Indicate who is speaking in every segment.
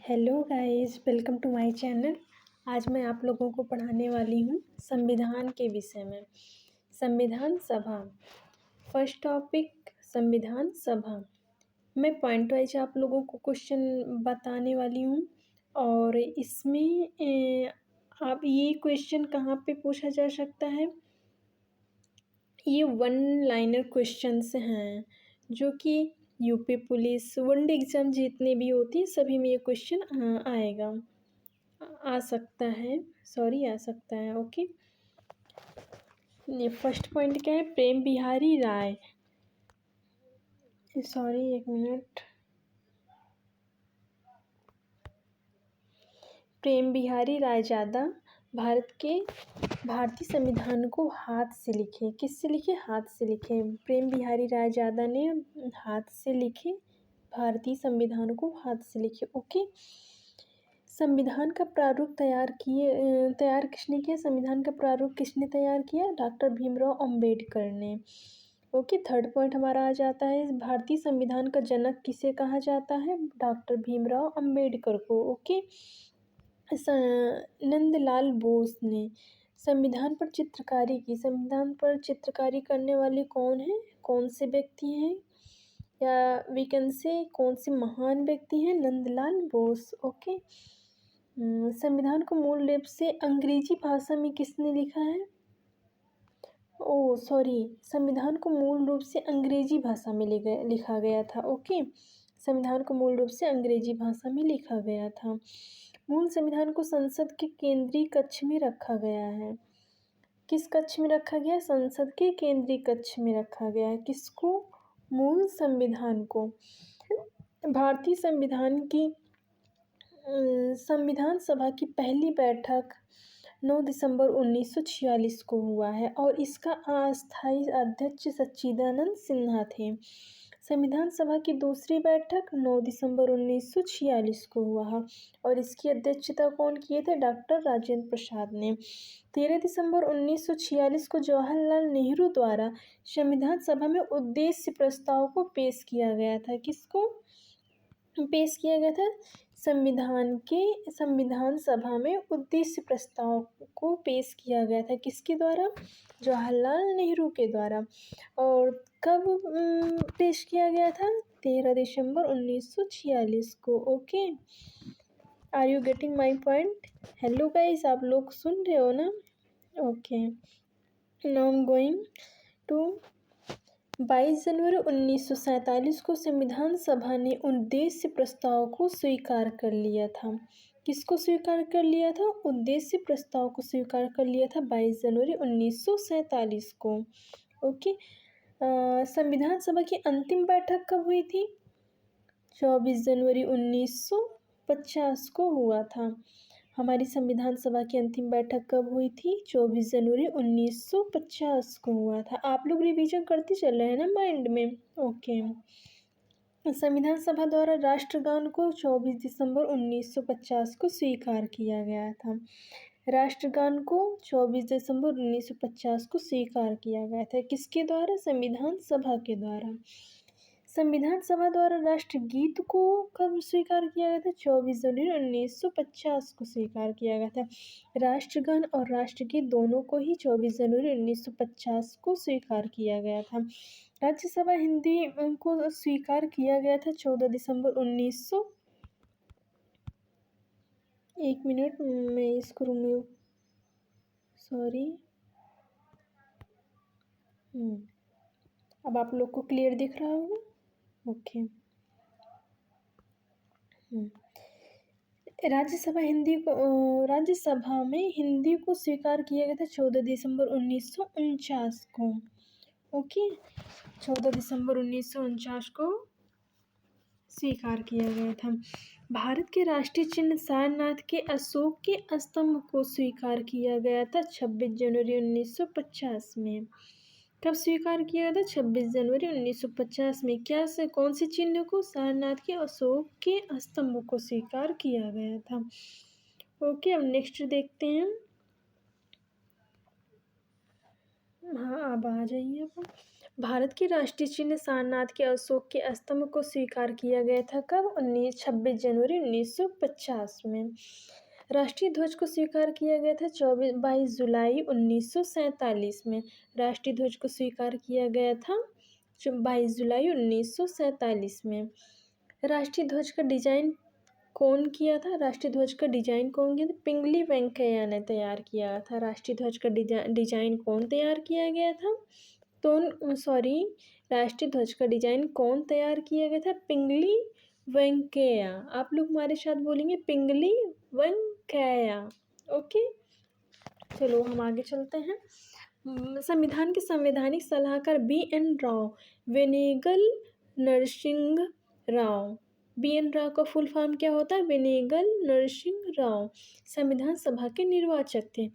Speaker 1: Hello guys, welcome to my channel. आज मैं आप लोगों को पढ़ाने वाली हूँ संविधान के विषय में। संविधान सभा, फर्स्ट टॉपिक संविधान सभा। मैं पॉइंट वाइज आप लोगों को क्वेश्चन बताने वाली हूँ और इसमें आप ये क्वेश्चन कहाँ पे पूछा जा सकता है। ये वन लाइनर क्वेश्चंस हैं जो कि यूपी पुलिस वनडे एग्ज़ाम जितने भी होती हैं सभी में ये क्वेश्चन आएगा, आ सकता है, आ सकता है। ओके, ये फर्स्ट पॉइंट क्या है? प्रेम बिहारी राय, एक मिनट। प्रेम बिहारी रायजादा भारतीय संविधान को हाथ से लिखे। किससे लिखे? हाथ से लिखे। प्रेम बिहारी रायजादा ने हाथ से लिखे, भारतीय संविधान को हाथ से लिखे। ओके, संविधान का प्रारूप तैयार किसने किया? संविधान का प्रारूप किसने तैयार किया? डॉक्टर भीमराव अंबेडकर ने। ओके, थर्ड पॉइंट हमारा आ जाता है, भारतीय संविधान का जनक किसे कहा जाता है? डॉक्टर भीमराव अंबेडकर को। ओके, नंदलाल बोस ने संविधान पर चित्रकारी की। संविधान पर चित्रकारी करने वाले कौन है? कौन से व्यक्ति हैं, या वी कैन से कौन से महान व्यक्ति हैं? नंदलाल बोस। ओके, संविधान को मूल रूप से अंग्रेजी भाषा में किसने लिखा है? संविधान को मूल रूप से अंग्रेजी भाषा में लिखा गया था। ओके, संविधान को मूल रूप से अंग्रेजी भाषा में लिखा गया था। मूल संविधान को संसद के केंद्रीय कक्ष में रखा गया है। किस कक्ष में रखा गया? संसद के केंद्रीय कक्ष में रखा गया है। किसको? मूल संविधान को। भारतीय संविधान सभा की पहली बैठक 9 दिसंबर 1946 को हुआ है और इसका अस्थायी अध्यक्ष सच्चिदानंद सिन्हा थे। संविधान सभा की दूसरी बैठक 9 दिसंबर 1946 को हुआ है और इसकी अध्यक्षता कौन किए थे? डॉक्टर राजेंद्र प्रसाद ने। 13 दिसंबर 1946 को जवाहरलाल नेहरू द्वारा संविधान सभा में उद्देश्य प्रस्ताव को पेश किया गया था। किसको पेश किया गया था? संविधान सभा में उद्देश्य प्रस्ताव को पेश किया गया था। किसके द्वारा? जवाहरलाल नेहरू के द्वारा। और कब पेश किया गया था? 13 दिसंबर 1946 को। Okay, are you getting my point? Hello guys, आप लोग सुन रहे हो ना? Okay, now I am going to 22 जनवरी 1947 को संविधान सभा ने उद्देश्य प्रस्ताव को स्वीकार कर लिया था। किसको स्वीकार कर लिया था? उद्देश्य प्रस्ताव को स्वीकार कर लिया था 22 जनवरी 1947 को। ओके, संविधान सभा की अंतिम बैठक कब हुई थी? 24 जनवरी 1950 को हुआ था। हमारी संविधान सभा की अंतिम बैठक कब हुई थी? 24 जनवरी 1950 को हुआ था। आप लोग रिवीजन करते चल रहे हैं ना माइंड में? ओके, संविधान सभा द्वारा राष्ट्रगान को 24 दिसंबर 1950 को स्वीकार किया गया था। राष्ट्रगान को 24 दिसंबर 1950 को स्वीकार किया गया था। किसके द्वारा? संविधान सभा के द्वारा। संविधान सभा द्वारा राष्ट्रगीत को कब स्वीकार किया गया था? 24 जनवरी 1950 को स्वीकार किया गया था। राष्ट्रगान और राष्ट्रगीत दोनों को ही 24 जनवरी 1950 को स्वीकार किया गया था। राज्यसभा हिंदी को स्वीकार किया गया था 14 दिसंबर 1900। एक मिनट, मैं इसको रिमूव, अब आप लोग को क्लियर दिख रहा होगा? ओके, राज्यसभा में हिंदी को स्वीकार किया गया था 14 दिसंबर 1949 को। ओके, 14 दिसंबर 1949 को स्वीकार किया गया था। भारत के राष्ट्रीय चिन्ह सारनाथ के अशोक के स्तंभ को स्वीकार किया गया था 26 जनवरी 1950 में। कब स्वीकार किया गया था? 26 जनवरी 1950 में। कौन से चिन्ह को? सारनाथ के अशोक के स्तंभ को स्वीकार किया गया था। ओके, अब नेक्स्ट देखते हैं। हाँ, अब आ जाइए। भारत के राष्ट्रीय चिन्ह सारनाथ के अशोक के स्तंभ को स्वीकार किया गया था कब? 26 जनवरी 1950 में। राष्ट्रीय ध्वज को स्वीकार किया गया था 22 जुलाई 1947 में। राष्ट्रीय ध्वज को स्वीकार किया गया था 22 जुलाई 1947 में। राष्ट्रीय ध्वज का डिजाइन कौन किया था? राष्ट्रीय ध्वज का डिजाइन कौन किया था? पिंगली वेंकैया ने तैयार किया था। राष्ट्रीय ध्वज का डिजाइन कौन तैयार किया गया था? राष्ट्रीय ध्वज का डिजाइन कौन तैयार किया गया था? पिंगली वेंकैया। आप लोग हमारे साथ बोलेंगे पिंगली वेंकैया। ओके, चलो हम आगे चलते हैं। संविधान के संवैधानिक सलाहकार BN राव, वेनेगल नरसिंह राव। BN राव का फुल फॉर्म क्या होता है? वेनेगल नरसिंह राव संविधान सभा के निर्वाचक थे।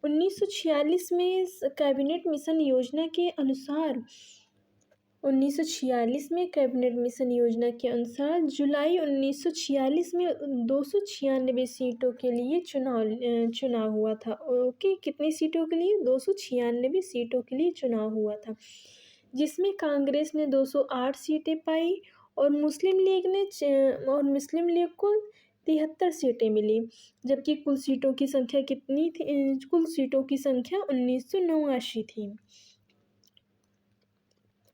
Speaker 1: 1946 में कैबिनेट मिशन योजना के अनुसार 1946 में कैबिनेट मिशन योजना के अनुसार जुलाई 1946 में 296 सीटों के लिए चुनाव हुआ था। ओके, कितनी सीटों के लिए? 296 सीटों के लिए चुनाव हुआ था, जिसमें कांग्रेस ने 208 सीटें पाई और मुस्लिम लीग को 73 सीटें मिली, जबकि कुल सीटों की संख्या कितनी थी? कुल सीटों की संख्या 1979 थी।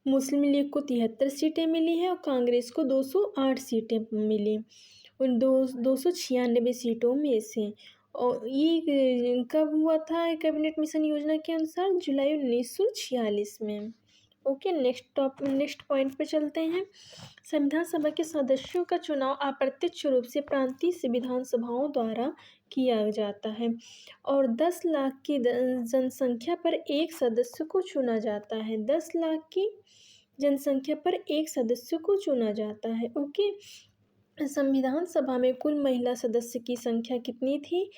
Speaker 1: मुस्लिम लीग को 73 सीटें मिली है और कांग्रेस को 208 सीटें मिली उन 296 सीटों में से। और ये कब हुआ था? कैबिनेट मिशन योजना के अनुसार जुलाई 1946 में। ओके, नेक्स्ट पॉइंट पे चलते हैं। संविधान सभा के सदस्यों का चुनाव अप्रत्यक्ष रूप से प्रांतीय विधानसभाओं द्वारा किया जाता है और 10 लाख की जनसंख्या पर एक सदस्य को चुना जाता है। 10 लाख की जनसंख्या पर एक सदस्य को चुना जाता है। ओके, संविधान सभा में कुल महिला सदस्य की संख्या कितनी थी?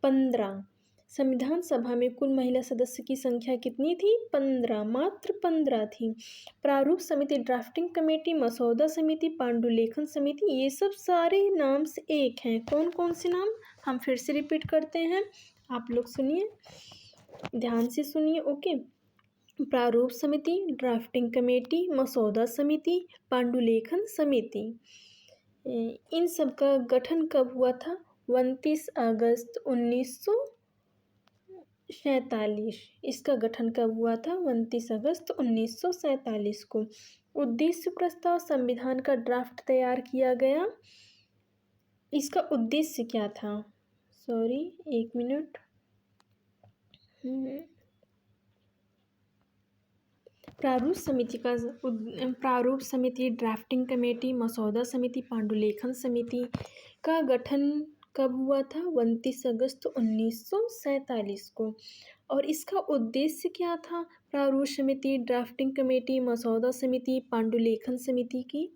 Speaker 1: 15। संविधान सभा में कुल महिला सदस्य की संख्या कितनी थी? 15, मात्र 15 थी। प्रारूप समिति, ड्राफ्टिंग कमेटी, मसौदा समिति, पांडुलेखन समिति, ये सब सारे नाम से एक हैं। कौन कौन से नाम? हम फिर से रिपीट करते हैं, आप लोग सुनिए, ध्यान से सुनिए। ओके, प्रारूप समिति, ड्राफ्टिंग कमेटी, मसौदा समिति, पांडुलेखन समिति। इन सब का गठन कब हुआ था? 29 अगस्त 1947। इसका गठन कब हुआ था? 29 अगस्त 1947 को। उद्देश्य प्रस्ताव, संविधान का ड्राफ्ट तैयार किया गया। इसका उद्देश्य क्या था? एक मिनट। प्रारूप समिति, ड्राफ्टिंग कमेटी, मसौदा समिति, पांडुलेखन समिति का गठन कब हुआ था? 29 अगस्त 1947 को। और इसका उद्देश्य क्या था? प्रारूप समिति, ड्राफ्टिंग कमेटी, मसौदा समिति, पांडुलेखन समिति की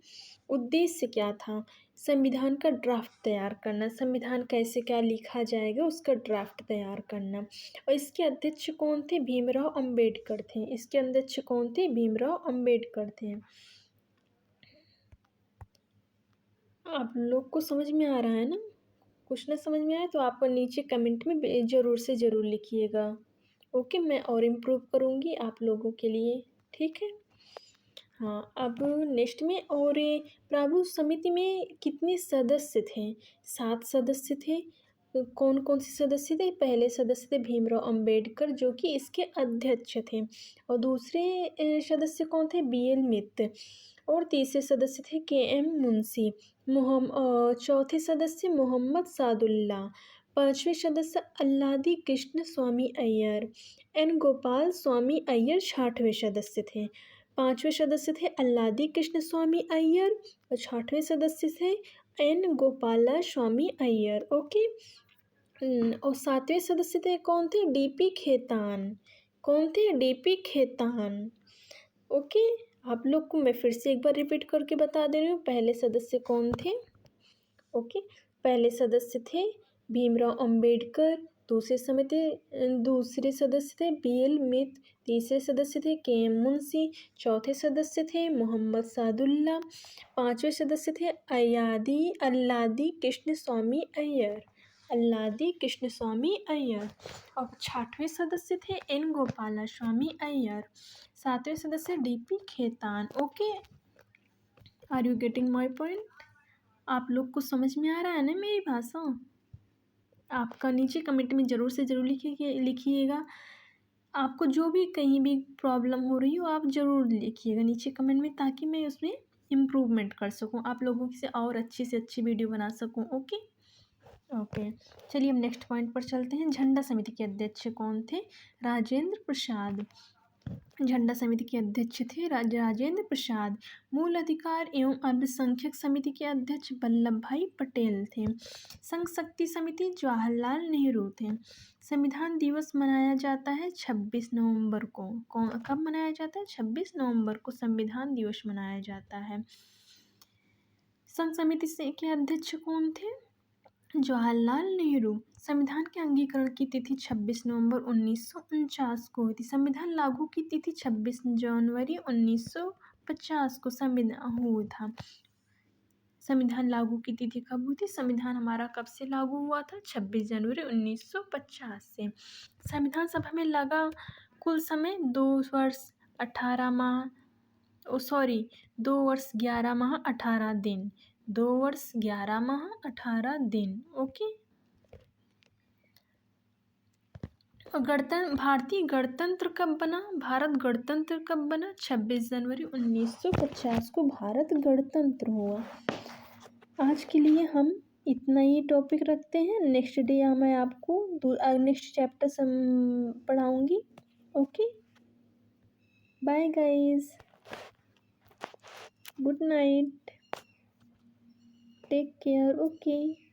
Speaker 1: उद्देश्य क्या था? संविधान का ड्राफ्ट तैयार करना, संविधान कैसे क्या लिखा जाएगा उसका ड्राफ्ट तैयार करना। और इसके अध्यक्ष कौन थे? भीमराव अंबेडकर थे। इसके अध्यक्ष कौन थे? भीमराव अंबेडकर थे। आप लोग को समझ में आ रहा है ना? कुछ ना समझ में आए तो आप नीचे कमेंट में ज़रूर से ज़रूर लिखिएगा। ओके, मैं और इम्प्रूव करूँगी आप लोगों के लिए, ठीक है? हाँ, अब नेक्स्ट में, और प्रारूप समिति में कितने सदस्य थे? 7 सदस्य थे। कौन कौन से सदस्य थे? पहले सदस्य थे भीमराव अंबेडकर, जो कि इसके अध्यक्ष थे, और दूसरे सदस्य कौन थे? BL मित्र, और तीसरे सदस्य थे KM मुंशी। चौथे सदस्य मोहम्मद सादुल्ला। पांचवें सदस्य अल्लादी कृष्ण स्वामी अय्यर। N गोपाल स्वामी अय्यर छठवें सदस्य थे। पांचवें सदस्य थे अल्लादी कृष्ण स्वामी अय्यर और छठवें सदस्य थे N गोपाला स्वामी अय्यर। ओके, और सातवें सदस्य थे कौन थे? DP खेतान। कौन थे? DP खेतान। ओके, आप लोग को मैं फिर से एक बार रिपीट करके बता दे रही हूँ, पहले सदस्य कौन थे? ओके, पहले सदस्य थे भीमराव अंबेडकर, दूसरे सदस्य थे BL मित्र, तीसरे सदस्य थे KM मुंशी, चौथे सदस्य थे मोहम्मद सादुल्ला, पांचवें सदस्य थे अल्लादी कृष्ण स्वामी अय्यर। अल्लादी कृष्ण स्वामी अय्यर, और छठवें सदस्य थे N गोपाला स्वामी अय्यर। 7वें सदस्य DP Khetan. Okay, are you getting my point? आप लोग को समझ में आ रहा है ना मेरी भाषा? आपका नीचे कमेंट में ज़रूर से ज़रूर लिखिएगा। आपको जो भी कहीं भी प्रॉब्लम हो रही हो आप ज़रूर लिखिएगा नीचे कमेंट में, ताकि मैं उसमें इम्प्रूवमेंट कर सकूं, आप लोगों से और अच्छी से अच्छी वीडियो बना सकूं। ओके ओके, चलिए हम नेक्स्ट पॉइंट पर चलते हैं। झंडा समिति के अध्यक्ष कौन थे? राजेंद्र प्रसाद। झंडा समिति के अध्यक्ष थे राजेंद्र प्रसाद। मूल अधिकार एवं अल्पसंख्यक समिति के अध्यक्ष वल्लभ भाई पटेल थे। संघ शक्ति समिति जवाहरलाल नेहरू थे। संविधान दिवस मनाया जाता है 26 नवंबर को। कब मनाया जाता है? 26 नवंबर को संविधान दिवस मनाया जाता है। संघ समिति के अध्यक्ष कौन थे? जवाहरलाल नेहरू। संविधान के अंगीकरण की तिथि 26 नवंबर 1949 को हुई थी। संविधान लागू की तिथि 26 जनवरी 1950 को संविधान हुआ था। संविधान लागू की तिथि कब हुई थी? संविधान हमारा कब से लागू हुआ था? 26 जनवरी 1950 से। संविधान सभा में लगा कुल समय 2 वर्ष 18 माह 2 वर्ष 11 माह 18 दिन। 2 वर्ष 11 माह 18 दिन। ओके, भारतीय गणतंत्र कब बना? भारत गणतंत्र कब बना? 26 जनवरी 1950 को भारत गणतंत्र हुआ। आज के लिए हम इतना ही टॉपिक रखते हैं। नेक्स्ट डे मैं आपको नेक्स्ट चैप्टर पढ़ाऊँगी। Okay, bye guys, good night, take care. Okay.